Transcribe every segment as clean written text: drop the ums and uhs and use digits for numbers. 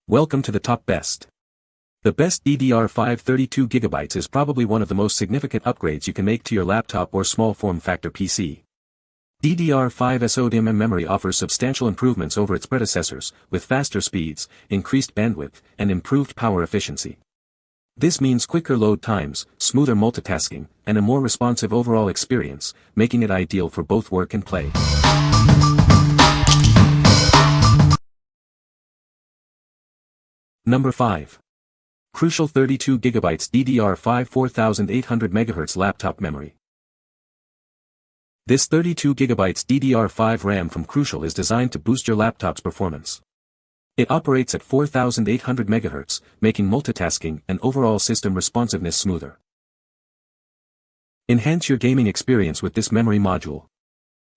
Welcome to the top best. The best DDR5 32GB is probably one of the most significant upgrades you can make to your laptop or small form factor PC. DDR5 SO-DIMM memory offers substantial improvements over its predecessors, with faster speeds, increased bandwidth, and improved power efficiency. This means quicker load times, smoother multitasking, and a more responsive overall experience, making it ideal for both work and play. Number 5. Crucial 32GB DDR5 4800MHz laptop memory. This 32GB DDR5 RAM from Crucial is designed to boost your laptop's performance. It operates at 4800 MHz, making multitasking and overall system responsiveness smoother. Enhance your gaming experience with this memory module.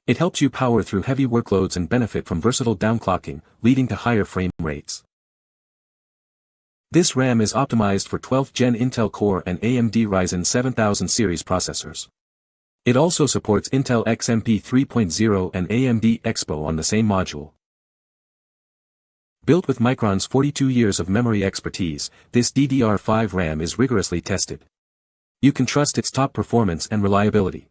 It helps you power through heavy workloads and benefit from versatile downclocking, leading to higher frame rates. This RAM is optimized for 12th Gen Intel Core and AMD Ryzen 7000 series processors. It also supports Intel XMP 3.0 and AMD Expo on the same module. Built with Micron's 42 years of memory expertise, this DDR5 RAM is rigorously tested. You can trust its top performance and reliability.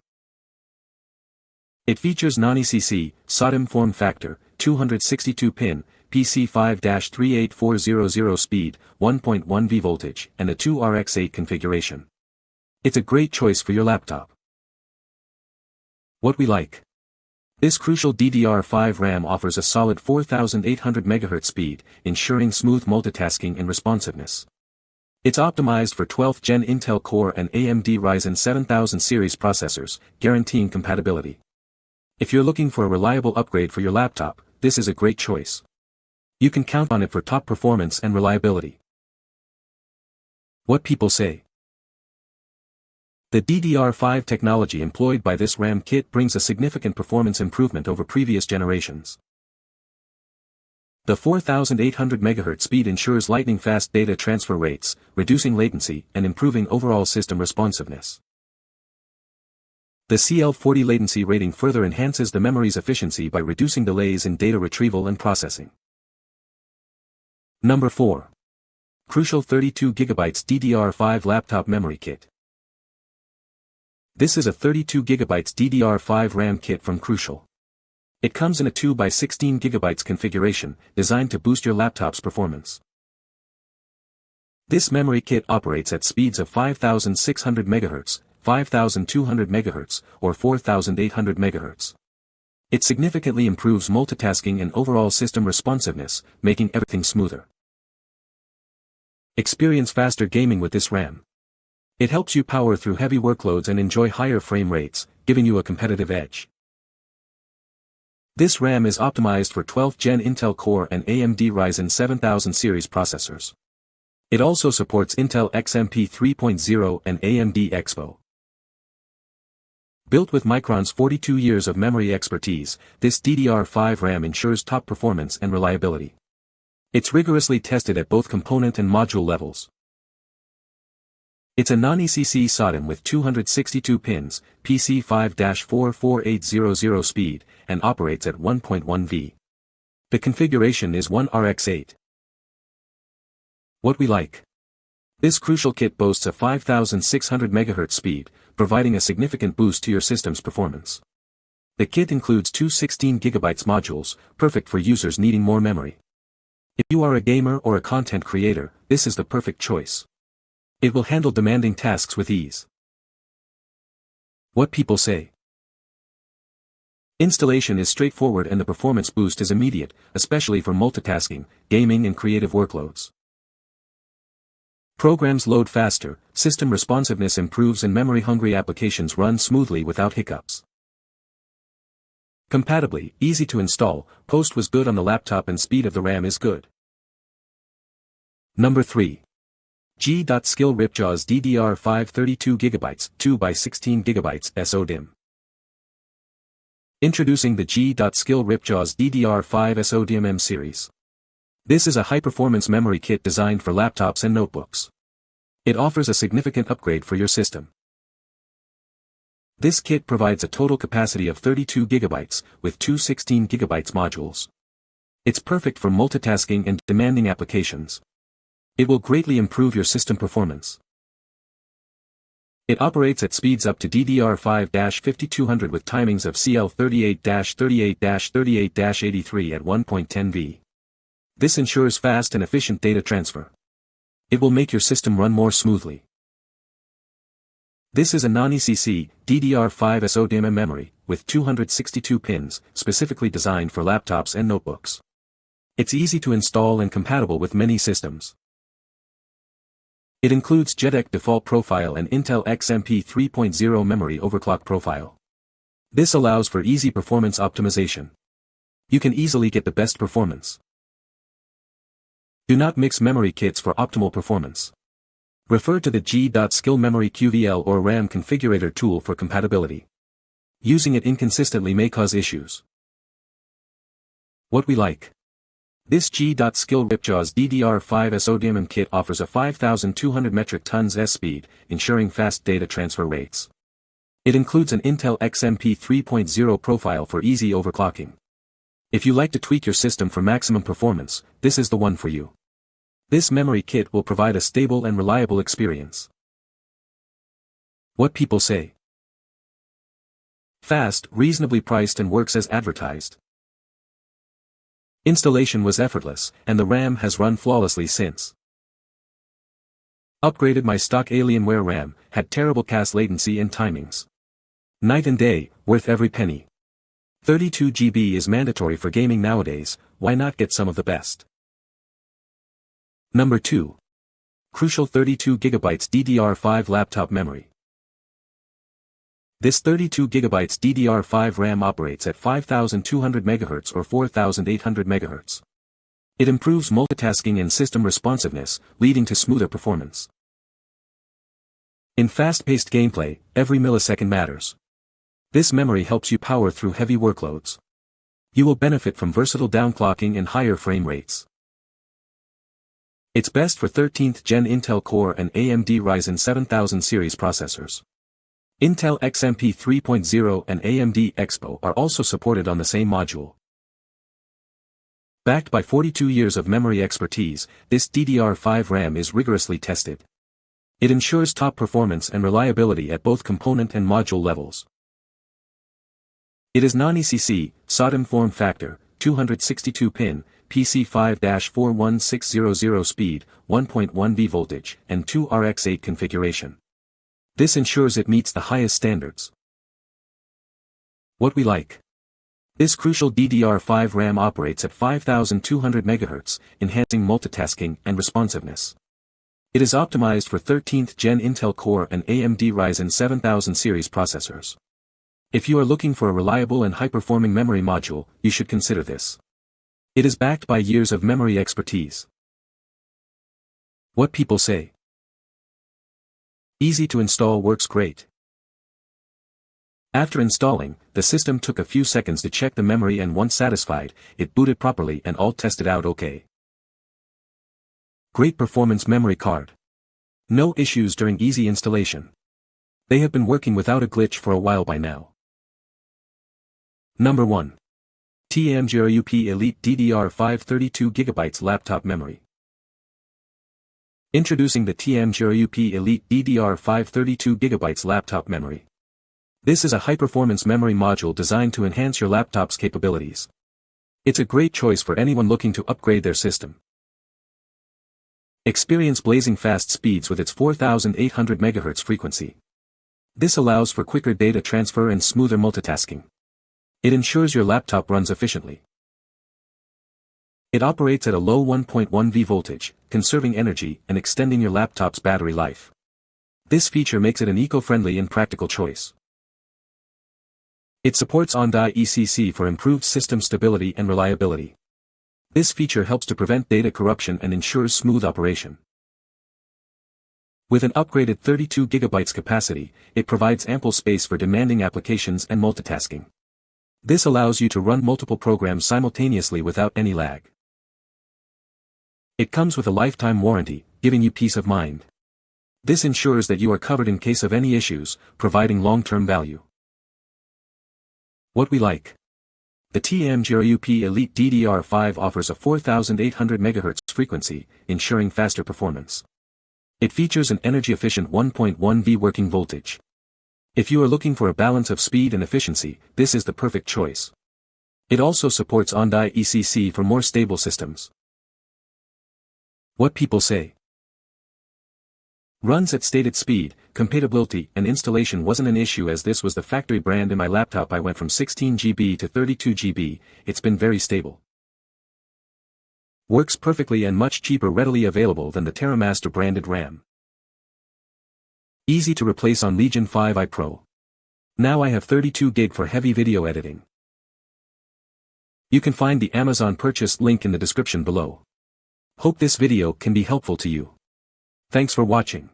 It features non-ECC, SO-DIMM form factor, 262-pin, PC5-38400 speed, 1.1V voltage, and a 2RX8 configuration. It's a great choice for your laptop. What we like. This Crucial DDR5 RAM offers a solid 4800 MHz speed, ensuring smooth multitasking and responsiveness. It's optimized for 12th Gen Intel Core and AMD Ryzen 7000 series processors, guaranteeing compatibility. If you're looking for a reliable upgrade for your laptop, this is a great choice. You can count on it for top performance and reliability. What people say. The DDR5 technology employed by this RAM kit brings a significant performance improvement over previous generations. The 4800 MHz speed ensures lightning-fast data transfer rates, reducing latency and improving overall system responsiveness. The CL40 latency rating further enhances the memory's efficiency by reducing delays in data retrieval and processing. Number 4. Crucial 32GB DDR5 laptop memory kit. This is a 32GB DDR5 RAM kit from Crucial. It comes in a 2x16GB configuration, designed to boost your laptop's performance. This memory kit operates at speeds of 5600 MHz, 5200 MHz, or 4800 MHz. It significantly improves multitasking and overall system responsiveness, making everything smoother. Experience faster gaming with this RAM. It helps you power through heavy workloads and enjoy higher frame rates, giving you a competitive edge. This RAM is optimized for 12th Gen Intel Core and AMD Ryzen 7000 series processors. It also supports Intel XMP 3.0 and AMD Expo. Built with Micron's 42 years of memory expertise, this DDR5 RAM ensures top performance and reliability. It's rigorously tested at both component and module levels. It's a non-ECC SO-DIMM with 262 pins, PC5-44800 speed, and operates at 1.1V. The configuration is 1RX8. What we like. This Crucial kit boasts a 5600 MHz speed, providing a significant boost to your system's performance. The kit includes two 16GB modules, perfect for users needing more memory. If you are a gamer or a content creator, this is the perfect choice. It will handle demanding tasks with ease. What people say. Installation is straightforward and the performance boost is immediate, especially for multitasking, gaming and creative workloads. Programs load faster, system responsiveness improves and memory-hungry applications run smoothly without hiccups. Compatibly, easy to install, post was good on the laptop and speed of the RAM is good. Number 3. G.SKILL Ripjaws DDR5 32GB, 2x16GB SO-DIMM. Introducing the G.SKILL Ripjaws DDR5 SO-DIMM series. This is a high-performance memory kit designed for laptops and notebooks. It offers a significant upgrade for your system. This kit provides a total capacity of 32GB, with two 16GB modules. It's perfect for multitasking and demanding applications. It will greatly improve your system performance. It operates at speeds up to DDR5 5200 with timings of CL38-38-38-83 at 1.10V. This ensures fast and efficient data transfer. It will make your system run more smoothly. This is a non-ECC, DDR5 SO-DIMM memory, with 262 pins, specifically designed for laptops and notebooks. It's easy to install and compatible with many systems. It includes JEDEC default profile and Intel XMP 3.0 memory overclock profile. This allows for easy performance optimization. You can easily get the best performance. Do not mix memory kits for optimal performance. Refer to the G.SKILL memory QVL or RAM configurator tool for compatibility. Using it inconsistently may cause issues. What we like. This G.SKILL Ripjaws DDR5 SO-DIMM kit offers a 5,200 metric tons speed, ensuring fast data transfer rates. It includes an Intel XMP 3.0 profile for easy overclocking. If you like to tweak your system for maximum performance, this is the one for you. This memory kit will provide a stable and reliable experience. What people say. Fast, reasonably priced and works as advertised. Installation was effortless, and the RAM has run flawlessly since. Upgraded my stock Alienware RAM, had terrible cache latency and timings. Night and day, worth every penny. 32GB is mandatory for gaming nowadays, why not get some of the best? Number 2. Crucial 32GB DDR5 laptop memory. This 32GB DDR5 RAM operates at 5200 MHz or 4800 MHz. It improves multitasking and system responsiveness, leading to smoother performance. In fast-paced gameplay, every millisecond matters. This memory helps you power through heavy workloads. You will benefit from versatile downclocking and higher frame rates. It's best for 13th Gen Intel Core and AMD Ryzen 7000 series processors. Intel XMP 3.0 and AMD Expo are also supported on the same module. Backed by 42 years of memory expertise, this DDR5 RAM is rigorously tested. It ensures top performance and reliability at both component and module levels. It is non-ECC, SO-DIMM form factor, 262-pin, PC5-41600 speed, 1.1V voltage, and 2RX8 configuration. This ensures it meets the highest standards. What we like. This crucial DDR5 RAM operates at 5200 MHz, enhancing multitasking and responsiveness. It is optimized for 13th Gen Intel Core and AMD Ryzen 7000 series processors. If you are looking for a reliable and high-performing memory module, you should consider this. It is backed by years of memory expertise. What people say. Easy to install, works great. After installing, the system took a few seconds to check the memory and once satisfied, it booted properly and all tested out okay. Great performance memory card. No issues during easy installation. They have been working without a glitch for a while by now. Number 1. TEAMGROUP Elite DDR5 32GB laptop memory. Introducing the TEAMGROUP Elite DDR5 32GB laptop memory. This is a high-performance memory module designed to enhance your laptop's capabilities. It's a great choice for anyone looking to upgrade their system. Experience blazing fast speeds with its 4800 MHz frequency. This allows for quicker data transfer and smoother multitasking. It ensures your laptop runs efficiently. It operates at a low 1.1V voltage, conserving energy and extending your laptop's battery life. This feature makes it an eco-friendly and practical choice. It supports on-die ECC for improved system stability and reliability. This feature helps to prevent data corruption and ensures smooth operation. With an upgraded 32GB capacity, it provides ample space for demanding applications and multitasking. This allows you to run multiple programs simultaneously without any lag. It comes with a lifetime warranty, giving you peace of mind. This ensures that you are covered in case of any issues, providing long-term value. What we like. The TEAMGROUP Elite DDR5 offers a 4800 MHz frequency, ensuring faster performance. It features an energy-efficient 1.1V working voltage. If you are looking for a balance of speed and efficiency, this is the perfect choice. It also supports on-die ECC for more stable systems. What people say. Runs at stated speed, compatibility and installation wasn't an issue as this was the factory brand in my laptop. I went from 16GB to 32GB, it's been very stable. Works perfectly and much cheaper, readily available than the TerraMaster branded RAM. Easy to replace on Legion 5i Pro. Now I have 32GB for heavy video editing. You can find the Amazon purchase link in the description below. Hope this video can be helpful to you. Thanks for watching.